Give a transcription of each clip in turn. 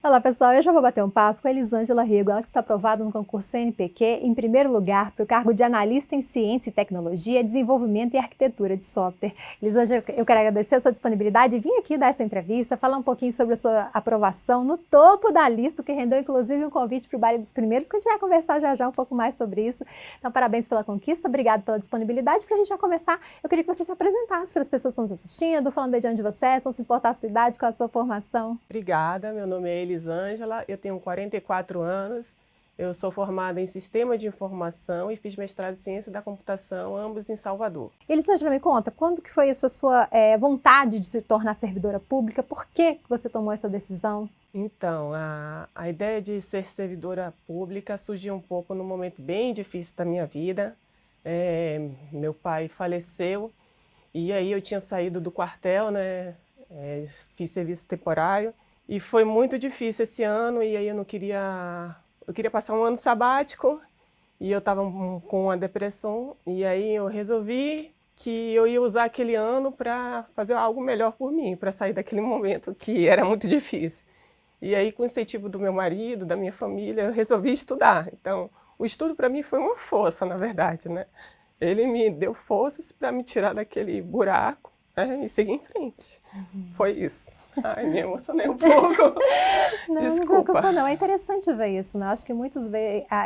Olá pessoal, eu já vou bater um papo com a Elisângela Rego, ela que está aprovada no concurso CNPq em primeiro lugar para o cargo de analista em ciência e tecnologia, desenvolvimento e arquitetura de software. Elisângela, eu quero agradecer a sua disponibilidade e vim aqui dar essa entrevista, falar um pouquinho sobre a sua aprovação no topo da lista, que rendeu inclusive um convite para o Baile dos Primeiros, que a gente vai conversar já um pouco mais sobre isso. Então parabéns pela conquista, obrigado pela disponibilidade. Para a gente já começar, eu queria que você se apresentasse para as pessoas que estão nos assistindo, falando de onde você é, não se importar a sua idade, qual a sua formação. Obrigada, meu nome é Elisângela, eu tenho 44 anos, eu sou formada em Sistema de Informação e fiz mestrado em Ciência da Computação, ambos em Salvador. Elisângela, me conta, quando que foi essa sua vontade de se tornar servidora pública? Por que você tomou essa decisão? Então, a ideia de ser servidora pública surgiu um pouco num momento bem difícil da minha vida. Meu pai faleceu e aí eu tinha saído do quartel, né? Fiz serviço temporário e foi muito difícil esse ano e aí eu queria passar um ano sabático e eu estava com uma depressão e aí eu resolvi que eu ia usar aquele ano para fazer algo melhor por mim, para sair daquele momento que era muito difícil. E aí, com o incentivo do meu marido, da minha família, eu resolvi estudar. Então, o estudo para mim foi uma força, na verdade, né? Ele me deu forças para me tirar daquele buraco, né, e seguir em frente. Foi isso. Ai, me emocionei um pouco. Não, não se Desculpa. preocupa não, é interessante ver isso, né? Acho que muitos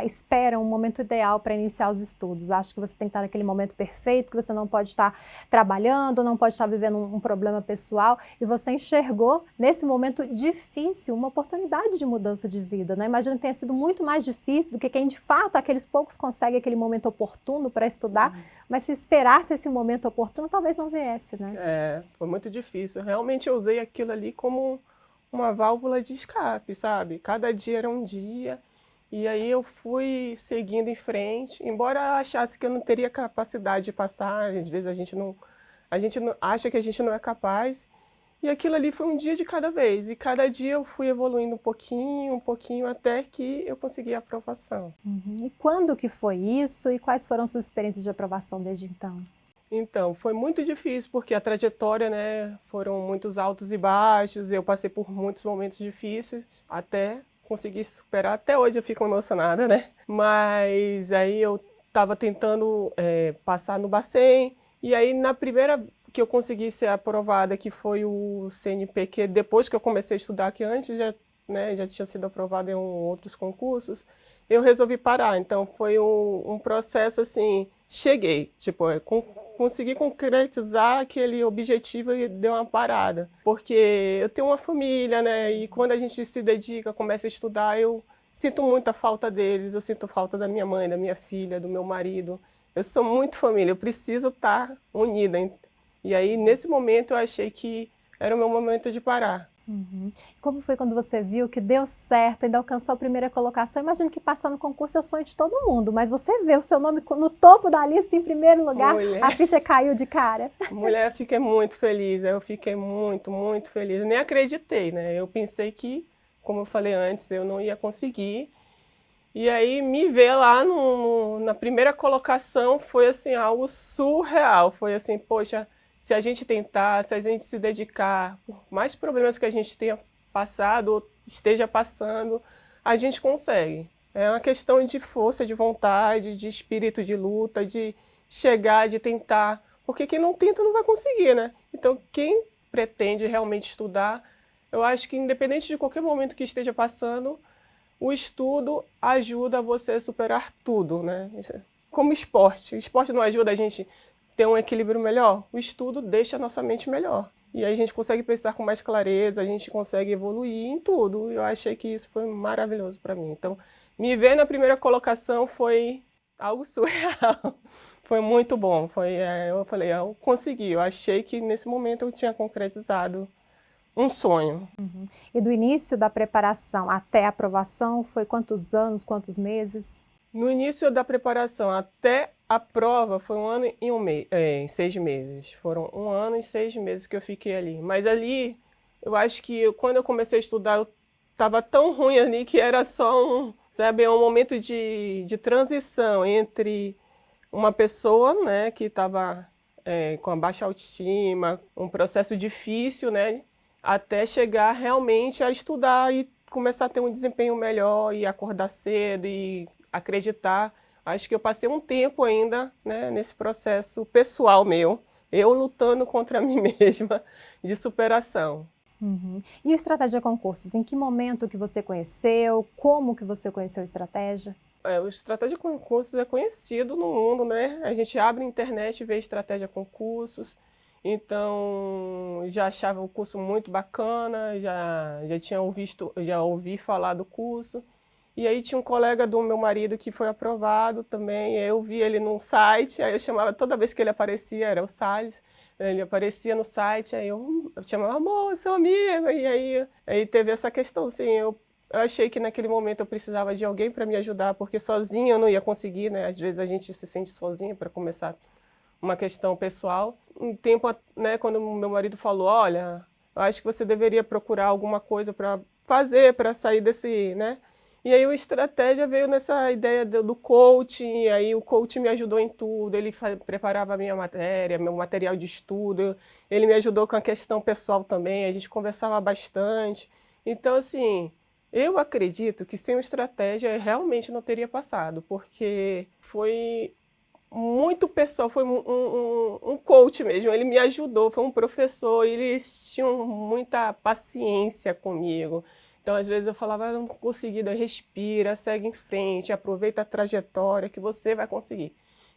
esperam um momento ideal para iniciar os estudos. Acho que você tem que estar naquele momento perfeito, que você não pode estar trabalhando, não pode estar vivendo um problema pessoal, e você enxergou, nesse momento difícil, uma oportunidade de mudança de vida, né? Imagino que tenha sido muito mais difícil do que quem, de fato, aqueles poucos conseguem aquele momento oportuno para estudar, mas se esperasse esse momento oportuno, talvez não viesse, né? Foi muito difícil. Realmente eu usei aquilo ali como uma válvula de escape, sabe? Cada dia era um dia. E aí eu fui seguindo em frente, embora eu achasse que eu não teria capacidade de passar, às vezes a gente não acha que a gente não é capaz. E aquilo ali foi um dia de cada vez. E cada dia eu fui evoluindo um pouquinho, até que eu consegui a aprovação. E quando que foi isso e quais foram suas experiências de aprovação desde então? Então, foi muito difícil, porque a trajetória, né, foram muitos altos e baixos, eu passei por muitos momentos difíceis, até conseguir superar. Até hoje eu fico emocionada, né? Mas aí eu estava tentando passar no Bacen, e aí na primeira que eu consegui ser aprovada, que foi o CNPq, depois que eu comecei a estudar, que antes já, né, já tinha sido aprovada em outros concursos, eu resolvi parar. Então foi um processo assim, cheguei, tipo, consegui concretizar aquele objetivo e deu uma parada. Porque eu tenho uma família, né, e quando a gente se dedica, começa a estudar, eu sinto muita falta deles, eu sinto falta da minha mãe, da minha filha, do meu marido. Eu sou muito família, eu preciso estar unida. E aí, nesse momento, eu achei que era o meu momento de parar. Como foi quando você viu que deu certo, ainda alcançou a primeira colocação? Imagino que passar no concurso é o sonho de todo mundo, mas você vê o seu nome no topo da lista, em primeiro lugar, a ficha caiu de cara. Mulher, eu fiquei muito feliz, eu fiquei muito, muito feliz. Eu nem acreditei, né? Eu pensei que, como eu falei antes, eu não ia conseguir. E aí, me ver lá na primeira colocação foi, assim, algo surreal. Foi assim, poxa, se a gente tentar, se a gente se dedicar, por mais problemas que a gente tenha passado ou esteja passando, a gente consegue. É uma questão de força, de vontade, de espírito de luta, de chegar, de tentar. Porque quem não tenta não vai conseguir, né? Então, quem pretende realmente estudar, eu acho que independente de qualquer momento que esteja passando, o estudo ajuda você a superar tudo, né? Como esporte. O esporte não ajuda a gente ter um equilíbrio melhor? O estudo deixa a nossa mente melhor. E aí a gente consegue pensar com mais clareza, a gente consegue evoluir em tudo. Eu achei que isso foi maravilhoso para mim. Então, me ver na primeira colocação foi algo surreal. Foi muito bom. Eu falei, eu consegui. Eu achei que nesse momento eu tinha concretizado um sonho. E do início da preparação até a aprovação, foi quantos anos, quantos meses? No início da preparação até a prova foi 1 ano e 6 meses. Foram 1 ano e 6 meses que eu fiquei ali. Mas ali, eu acho que quando eu comecei a estudar, eu estava tão ruim ali que era só um momento de transição entre uma pessoa, né, que estava com a baixa autoestima, um processo difícil, né, até chegar realmente a estudar e começar a ter um desempenho melhor e acordar cedo e acreditar. Acho que eu passei um tempo ainda, né, nesse processo pessoal meu, eu lutando contra mim mesma de superação. Uhum. E o Estratégia Concursos, em que momento que você conheceu? Como que você conheceu a estratégia? O Estratégia Concursos é conhecido no mundo, né? A gente abre a internet e vê Estratégia Concursos. Então, já achava o curso muito bacana, já tinha já ouvi falar do curso. E aí tinha um colega do meu marido que foi aprovado também, eu vi ele num site, aí eu chamava, toda vez que ele aparecia, era o Salles, ele aparecia no site, aí eu chamava, amor, seu amigo, e aí teve essa questão, assim, eu achei que naquele momento eu precisava de alguém para me ajudar, porque sozinha eu não ia conseguir, né? Às vezes a gente se sente sozinha para começar uma questão pessoal. Um tempo, né, quando meu marido falou, olha, eu acho que você deveria procurar alguma coisa para fazer, para sair desse, né? E aí o Estratégia veio nessa ideia do coaching, e aí o coach me ajudou em tudo, ele preparava a minha matéria, meu material de estudo, ele me ajudou com a questão pessoal também, a gente conversava bastante. Então, assim, eu acredito que sem o Estratégia eu realmente não teria passado, porque foi muito pessoal, foi um coach mesmo, ele me ajudou, foi um professor, eles tinham muita paciência comigo. Então, às vezes eu falava, não consegui, daí respira, segue em frente, aproveita a trajetória que você vai conseguir.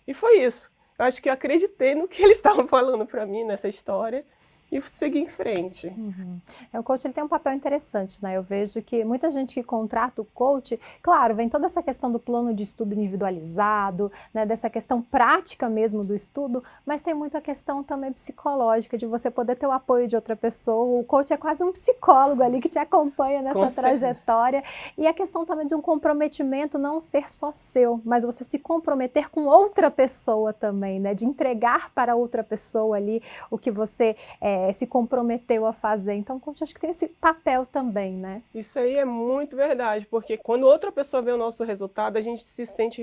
E foi isso. Eu acho que eu acreditei no que eles estavam falando para mim nessa história e segui em frente. Uhum. O coach ele tem um papel interessante, né? Eu vejo que muita gente que contrata o coach, claro, vem toda essa questão do plano de estudo individualizado, né? Dessa questão prática mesmo do estudo, mas tem muito a questão também psicológica, de você poder ter o apoio de outra pessoa. O coach é quase um psicólogo ali que te acompanha nessa trajetória. E a questão também de um comprometimento não ser só seu, mas você se comprometer com outra pessoa também, né? De entregar para outra pessoa ali o que você se comprometeu a fazer. Então, o coach acho que tem esse papel também, né? Isso aí é muito verdade, porque quando outra pessoa vê o nosso resultado, a gente se sente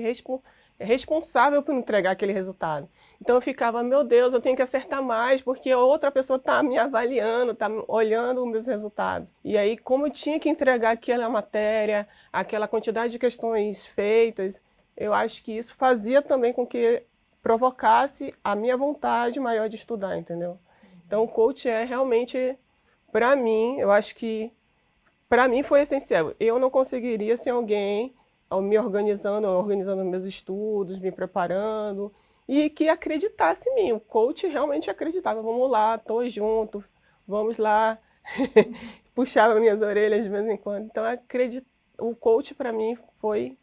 responsável por entregar aquele resultado. Então eu ficava, meu Deus, eu tenho que acertar mais, porque a outra pessoa está me avaliando, está olhando os meus resultados. E aí, como eu tinha que entregar aquela matéria, aquela quantidade de questões feitas, eu acho que isso fazia também com que provocasse a minha vontade maior de estudar, entendeu? Então, o coach é realmente, para mim, eu acho que, para mim foi essencial. Eu não conseguiria sem alguém me organizando meus estudos, me preparando, e que acreditasse em mim. O coach realmente acreditava. Vamos lá, estou junto, vamos lá. Puxava minhas orelhas de vez em quando. Então, o coach, para mim, foi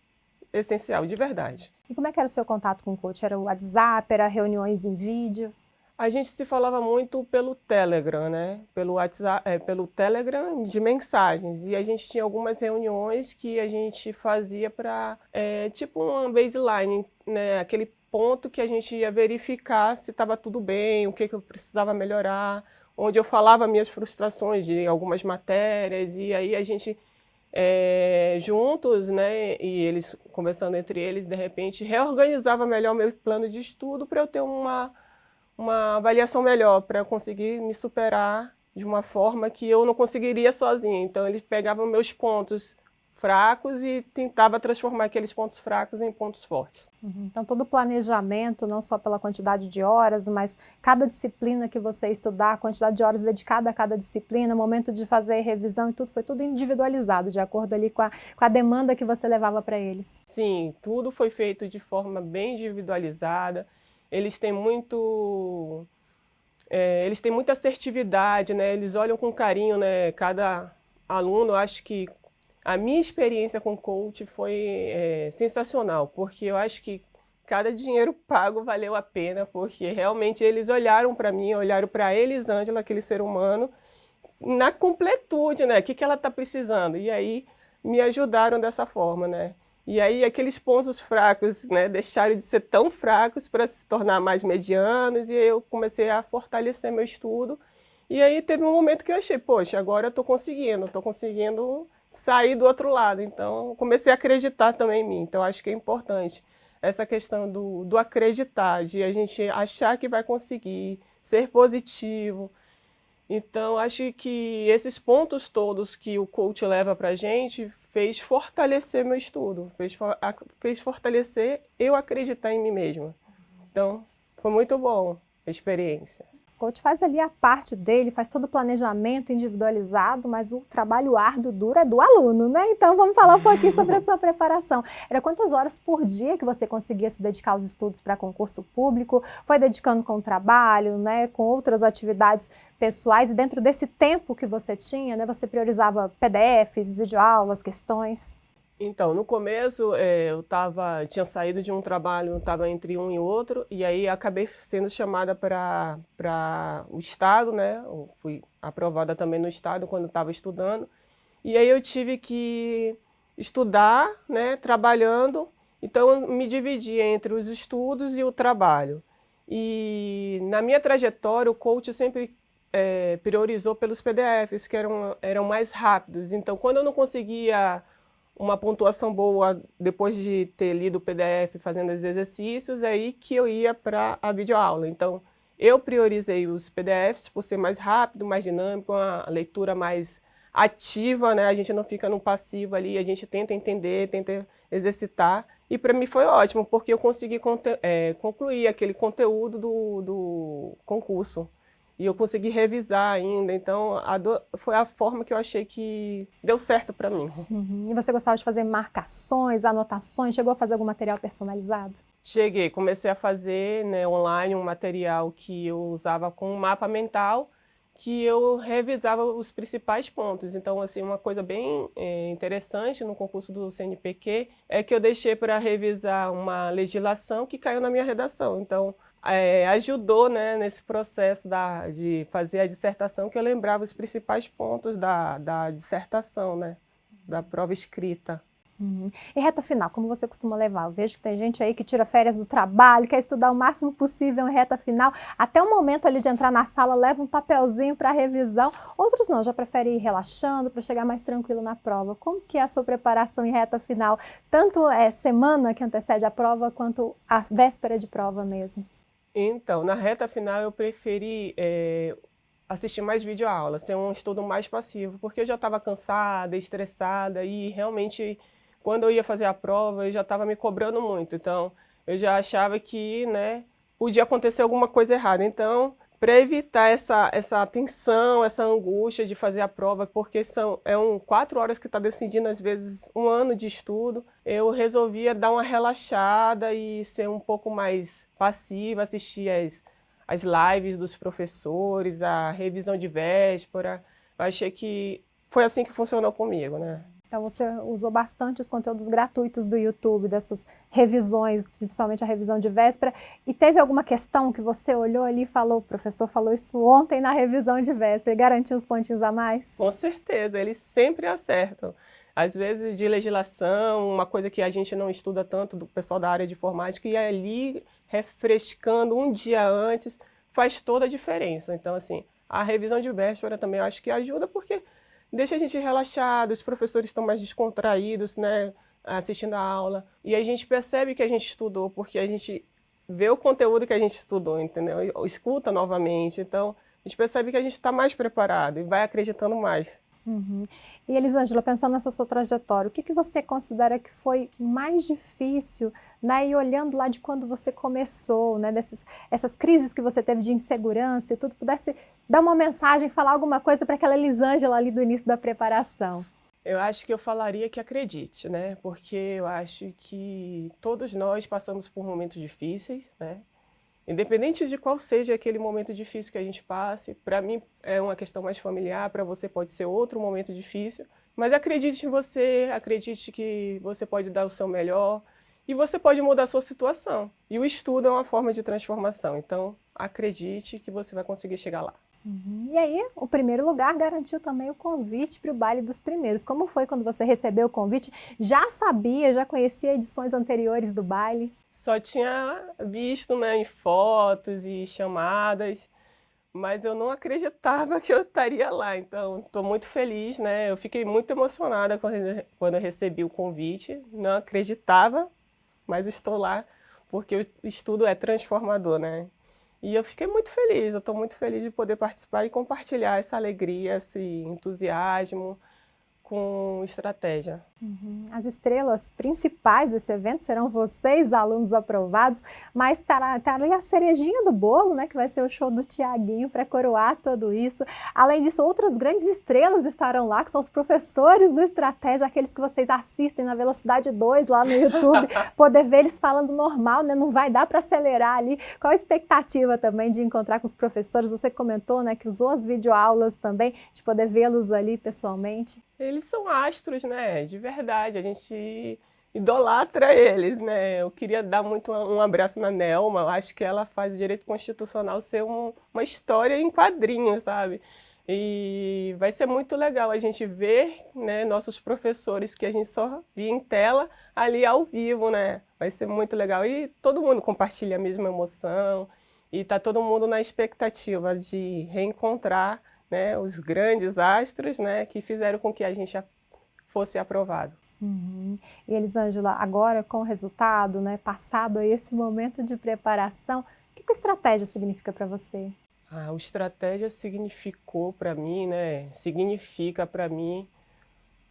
essencial, de verdade. E como é que era o seu contato com o coach? Era o WhatsApp, era reuniões em vídeo? A gente se falava muito pelo Telegram, né? Pelo WhatsApp, pelo Telegram de mensagens. E a gente tinha algumas reuniões que a gente fazia para, tipo uma baseline, né? Aquele ponto que a gente ia verificar se estava tudo bem, o que eu precisava melhorar, onde eu falava minhas frustrações de algumas matérias, e aí a gente, juntos, né? E eles conversando entre eles, de repente, reorganizava melhor meu plano de estudo para eu ter uma avaliação melhor, para eu conseguir me superar de uma forma que eu não conseguiria sozinha. Então, eles pegavam meus pontos fracos e tentava transformar aqueles pontos fracos em pontos fortes. Uhum. Então, todo o planejamento, não só pela quantidade de horas, mas cada disciplina que você estudar, a quantidade de horas dedicada a cada disciplina, o momento de fazer revisão e tudo, foi tudo individualizado, de acordo ali com a demanda que você levava para eles. Sim, tudo foi feito de forma bem individualizada. Eles têm muita assertividade, né? Eles olham com carinho, né? Cada aluno. Eu acho que a minha experiência com coach foi sensacional, porque eu acho que cada dinheiro pago valeu a pena, porque realmente eles olharam para mim, olharam para Elisângela, aquele ser humano, na completude, né? O que ela está precisando? E aí me ajudaram dessa forma, né? E aí aqueles pontos fracos, né, deixaram de ser tão fracos para se tornar mais medianos, e eu comecei a fortalecer meu estudo. E aí teve um momento que eu achei, poxa, agora eu estou conseguindo sair do outro lado. Então, comecei a acreditar também em mim. Então, acho que é importante essa questão do acreditar, de a gente achar que vai conseguir, ser positivo. Então, acho que esses pontos todos que o coach leva para a gente fez fortalecer meu estudo, fez fortalecer eu acreditar em mim mesma. Então, foi muito bom a experiência. O coach faz ali a parte dele, faz todo o planejamento individualizado, mas o trabalho árduo, duro é do aluno, né? Então vamos falar um pouquinho sobre a sua preparação. Era quantas horas por dia que você conseguia se dedicar aos estudos para concurso público? Foi dedicando com o trabalho, né? Com outras atividades pessoais? E dentro desse tempo que você tinha, né? Você priorizava PDFs, videoaulas, questões? Então, no começo, tinha saído de um trabalho, estava entre um e outro, e aí acabei sendo chamada para o estado, né? Eu fui aprovada também no estado quando estava estudando, e aí eu tive que estudar, né? Trabalhando, então eu me dividi entre os estudos e o trabalho. E na minha trajetória, o coach sempre priorizou pelos PDFs, que eram mais rápidos. Então, quando eu não conseguia uma pontuação boa depois de ter lido o PDF fazendo os exercícios, é aí que eu ia para a videoaula. Então, eu priorizei os PDFs por ser mais rápido, mais dinâmico, uma leitura mais ativa, né? A gente não fica no passivo ali, a gente tenta entender, tenta exercitar. E para mim foi ótimo, porque eu consegui concluir aquele conteúdo do concurso. E eu consegui revisar ainda, então foi a forma que eu achei que deu certo para mim. Uhum. E você gostava de fazer marcações, anotações? Chegou a fazer algum material personalizado? Cheguei, comecei a fazer, né, online um material que eu usava com um mapa mental, que eu revisava os principais pontos. Então, assim, uma coisa bem interessante no concurso do CNPq é que eu deixei para revisar uma legislação que caiu na minha redação. Então, ajudou, né, nesse processo de fazer a dissertação, que eu lembrava os principais pontos da dissertação, né, da prova escrita. Uhum. E reta final, como você costuma levar? Eu vejo que tem gente aí que tira férias do trabalho, quer estudar o máximo possível em reta final, até o momento ali de entrar na sala, leva um papelzinho para revisão. Outros não, já preferem ir relaxando para chegar mais tranquilo na prova. Como que é a sua preparação em reta final? Tanto semana que antecede a prova, quanto a véspera de prova mesmo? Então, na reta final eu preferi assistir mais videoaula, ser um estudo mais passivo, porque eu já estava cansada, estressada e realmente quando eu ia fazer a prova eu já estava me cobrando muito, então eu já achava que, né, podia acontecer alguma coisa errada. Então, para evitar essa tensão, essa angústia de fazer a prova, porque são 4 horas que está decidindo, às vezes, um ano de estudo, eu resolvia dar uma relaxada e ser um pouco mais passiva, assistir as lives dos professores, a revisão de véspera. Eu achei que foi assim que funcionou comigo, né? Então você usou bastante os conteúdos gratuitos do YouTube, dessas revisões, principalmente a revisão de véspera. E teve alguma questão que você olhou ali e falou, o professor falou isso ontem na revisão de véspera, e garantiu os pontinhos a mais? Com certeza, eles sempre acertam. Às vezes de legislação, uma coisa que a gente não estuda tanto do pessoal da área de informática, e ali refrescando um dia antes faz toda a diferença. Então, assim, a revisão de véspera também eu acho que ajuda, porque deixa a gente relaxado, os professores estão mais descontraídos, né, assistindo a aula, e a gente percebe que a gente estudou, porque a gente vê o conteúdo que a gente estudou, entendeu? Escuta novamente, então a gente percebe que a gente está mais preparado e vai acreditando mais. Uhum. E Elisângela, pensando nessa sua trajetória, o que você considera que foi mais difícil, né? E olhando lá de quando você começou, né? Essas crises que você teve de insegurança e tudo, pudesse dar uma mensagem, falar alguma coisa para aquela Elisângela ali do início da preparação? Eu acho que eu falaria que acredite, né? Porque eu acho que todos nós passamos por momentos difíceis, né? Independente de qual seja aquele momento difícil que a gente passe, para mim é uma questão mais familiar, para você pode ser outro momento difícil, mas acredite em você, acredite que você pode dar o seu melhor e você pode mudar a sua situação. E o estudo é uma forma de transformação, então acredite que você vai conseguir chegar lá. Uhum. E aí, o primeiro lugar garantiu também o convite para o Baile dos Primeiros. Como foi quando você recebeu o convite? Já sabia, já conhecia edições anteriores do baile? Só tinha visto, né, em fotos e chamadas, mas eu não acreditava que eu estaria lá. Então, estou muito feliz, né? Eu fiquei muito emocionada quando eu recebi o convite. Não acreditava, mas estou lá porque o estudo é transformador, né? E eu fiquei muito feliz, eu estou muito feliz de poder participar e compartilhar essa alegria, esse entusiasmo com estratégia. As estrelas principais desse evento serão vocês, alunos aprovados, mas tá ali a cerejinha do bolo, né, que vai ser o show do Tiaguinho para coroar tudo isso. Além disso, outras grandes estrelas estarão lá, que são os professores do Estratégia, aqueles que vocês assistem na velocidade 2 lá no YouTube, poder ver eles falando normal, né, não vai dar para acelerar ali. Qual a expectativa também de encontrar com os professores? Você comentou, né, que usou as videoaulas também, de poder vê-los ali pessoalmente. Eles são astros, né? De verdade, a gente idolatra eles, né? Eu queria dar muito um abraço na Nelma, eu acho que ela faz o direito constitucional ser uma história em quadrinhos, sabe? E vai ser muito legal a gente ver, né, nossos professores que a gente só via em tela ali ao vivo, né? Vai ser muito legal e todo mundo compartilha a mesma emoção e tá todo mundo na expectativa de reencontrar, né, os grandes astros, né, que fizeram com que a gente fosse aprovado. E Elisângela, agora com o resultado, né, passado aí esse momento de preparação, o que a estratégia significa para você? O estratégia significou para mim, né, significa para mim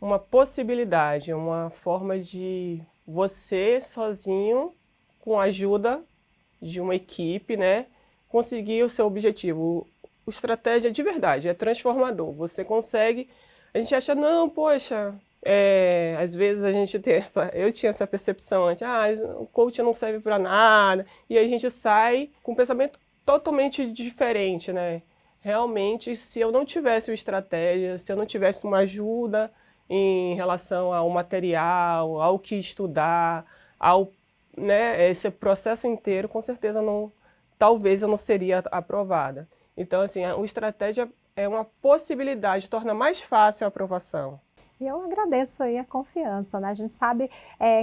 uma possibilidade, uma forma de você sozinho, com a ajuda de uma equipe, né, conseguir o seu objetivo. O estratégia de verdade é transformador. Você consegue. A gente acha, não, poxa, às vezes a gente tem eu tinha essa percepção antes, o coach não serve para nada, e a gente sai com um pensamento totalmente diferente, né? Realmente, se eu não tivesse o estratégia, se eu não tivesse uma ajuda em relação ao material, ao que estudar, né, esse processo inteiro, com certeza talvez eu não seria aprovada. Então, assim, o estratégia é uma possibilidade, torna mais fácil a aprovação. E eu agradeço aí a confiança, né? A gente sabe,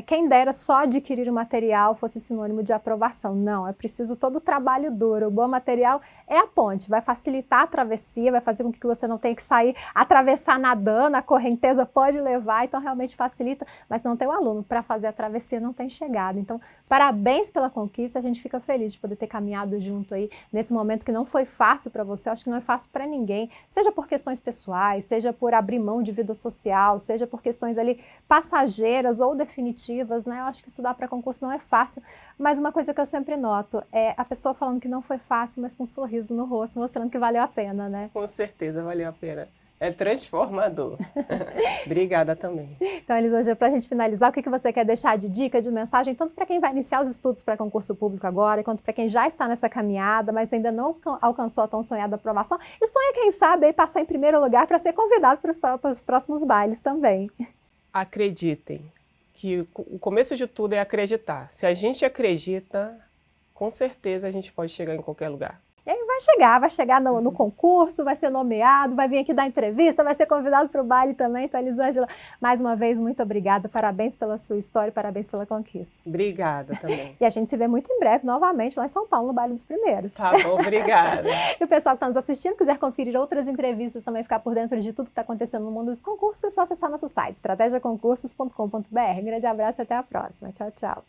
quem dera só adquirir o material fosse sinônimo de aprovação. Não, é preciso todo o trabalho duro. O bom material é a ponte, vai facilitar a travessia, vai fazer com que você não tenha que sair, atravessar nadando, a correnteza pode levar, então realmente facilita, mas não tem o aluno para fazer a travessia, não tem chegada. Então, parabéns pela conquista, a gente fica feliz de poder ter caminhado junto aí nesse momento que não foi fácil para você, eu acho que não é fácil para ninguém, seja por questões pessoais, seja por abrir mão de vida social, seja por questões ali passageiras ou definitivas, né? Eu acho que estudar para concurso não é fácil, mas uma coisa que eu sempre noto é a pessoa falando que não foi fácil, mas com um sorriso no rosto, mostrando que valeu a pena, né? Com certeza valeu a pena. É transformador. Obrigada também. Então, Elisângela, para a gente finalizar, o que você quer deixar de dica, de mensagem, tanto para quem vai iniciar os estudos para concurso público agora, quanto para quem já está nessa caminhada, mas ainda não alcançou a tão sonhada aprovação, e sonha, quem sabe, aí passar em primeiro lugar para ser convidado para os próximos bailes também. Acreditem, que o começo de tudo é acreditar. Se a gente acredita, com certeza a gente pode chegar em qualquer lugar. E aí vai chegar no concurso, vai ser nomeado, vai vir aqui dar entrevista, vai ser convidado para o baile também. Então, Elisângela, mais uma vez, muito obrigada, parabéns pela sua história, parabéns pela conquista. Obrigada também. E a gente se vê muito em breve, novamente, lá em São Paulo, no Baile dos Primeiros. Tá bom, obrigada. E o pessoal que está nos assistindo, quiser conferir outras entrevistas, também ficar por dentro de tudo que está acontecendo no mundo dos concursos, é só acessar nosso site, estrategiaconcursos.com.br. Um grande abraço e até a próxima. Tchau, tchau.